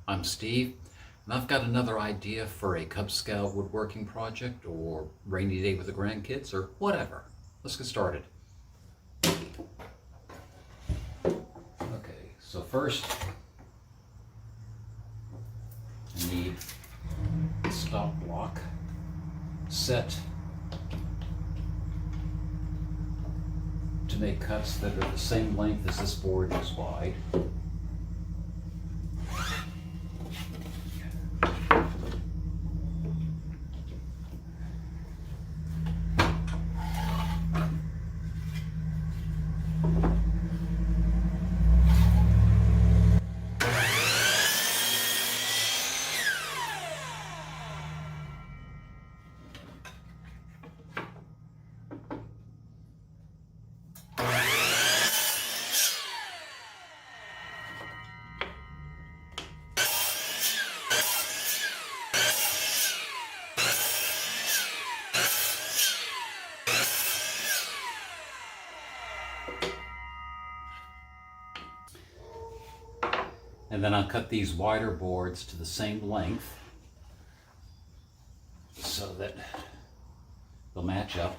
I'm Steve, and I've got another idea for a Cub Scout woodworking project or rainy day with the grandkids or whatever. Let's get started. Okay, so first I need a stop block set to make cuts that are the same length as this board is wide. And then I'll cut these wider boards to the same length so that they'll match up.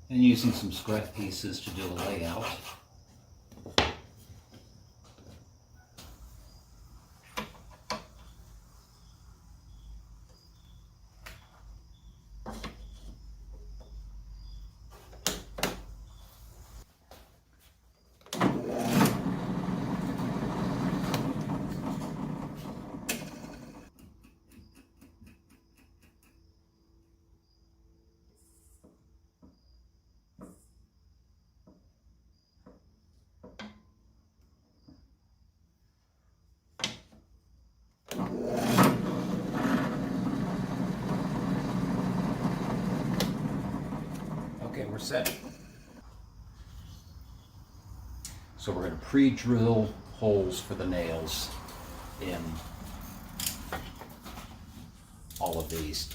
And using some scrap pieces to do a layout. Okay, we're set. So we're going to pre-drill holes for the nails in all of these.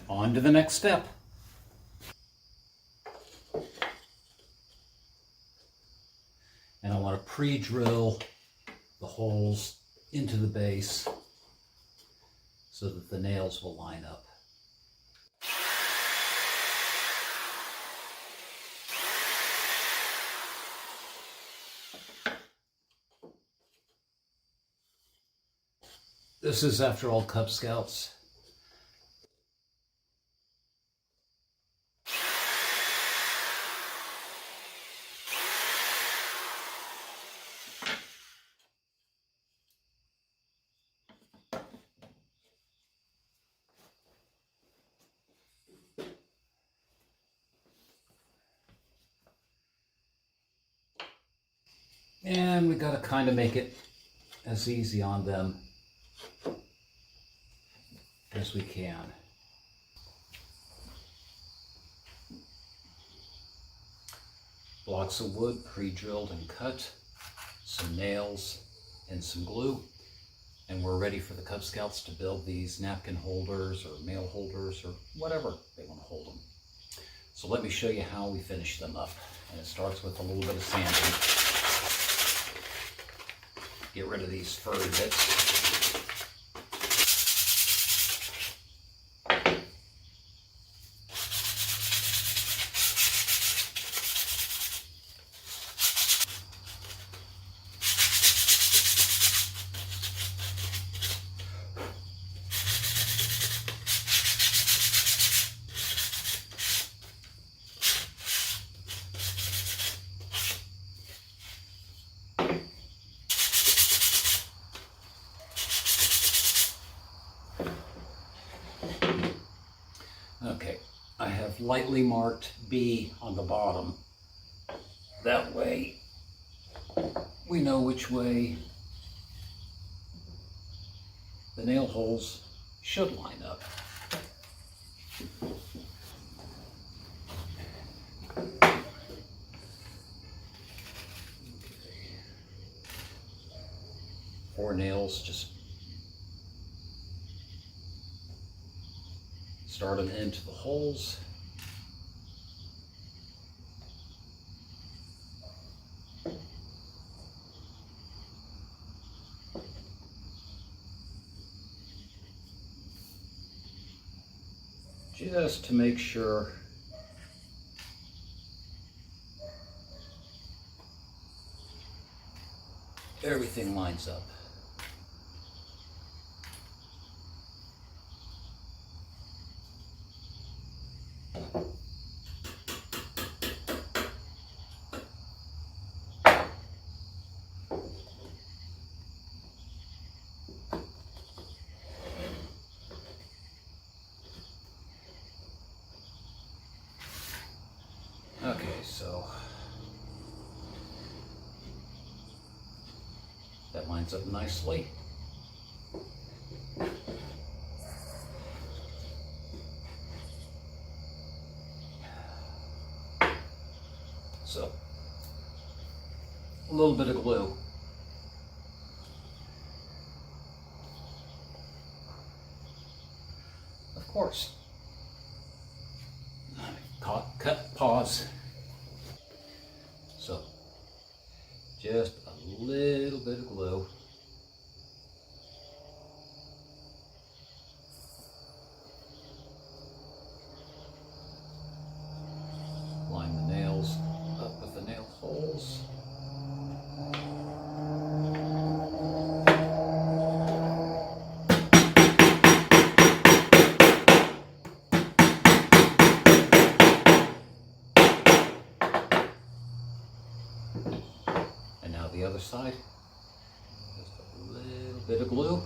On to the next step. And I want to pre-drill the holes into the base so that the nails will line up. This is, after all, Cub Scouts. And we gotta kind of make it as easy on them as we can. Blocks of wood pre-drilled and cut, some nails, and some glue, and we're ready for the Cub Scouts to build these napkin holders or mail holders or whatever they want to hold them. So let me show you how we finish them up. And it starts with a little bit of sanding. Get rid of these furry bits. Okay, I have lightly marked B on the bottom. That way we know which way the nail holes should line up. Okay. 4 nails, just start them into the holes. Just to make sure everything lines up. Okay, so that lines up nicely. So, a little bit of glue. Of course. Cut, pause. So, just a little bit of glue. Line the nails up with the nail holes. And now the other side. Just a little bit of glue.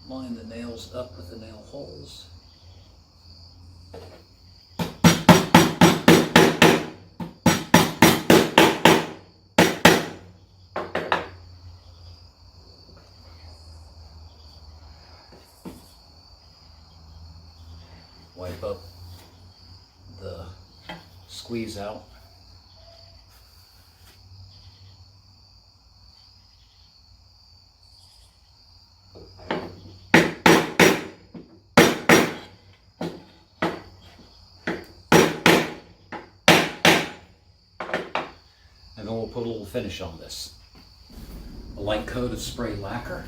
Line the nails up with the nail holes. Wipe up the squeeze out. And then we'll put a little finish on this. A light coat of spray lacquer.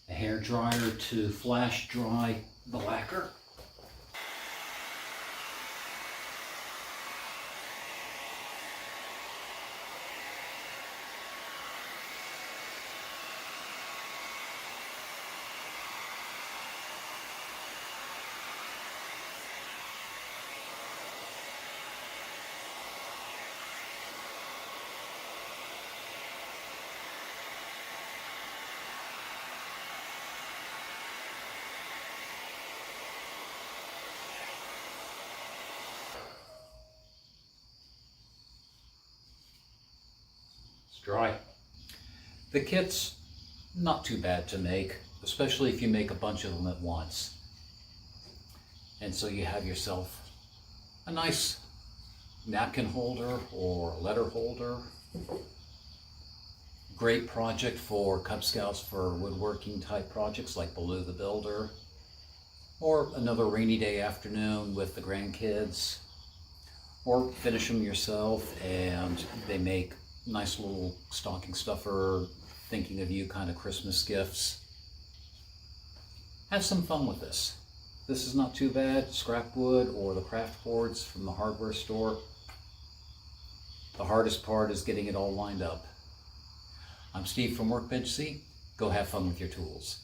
A hair dryer to flash dry the lacquer. Dry. The kit's not too bad to make, especially if you make a bunch of them at once. And so you have yourself a nice napkin holder or letter holder. Great project for Cub Scouts for woodworking type projects like Baloo the Builder, or another rainy day afternoon with the grandkids, or finish them yourself and they make nice little stocking stuffer, thinking of you kind of Christmas gifts. Have some fun with this. This is not too bad. Scrap wood or the craft boards from the hardware store. The hardest part is getting it all lined up. I'm Steve from Workbench-Z. Go have fun with your tools.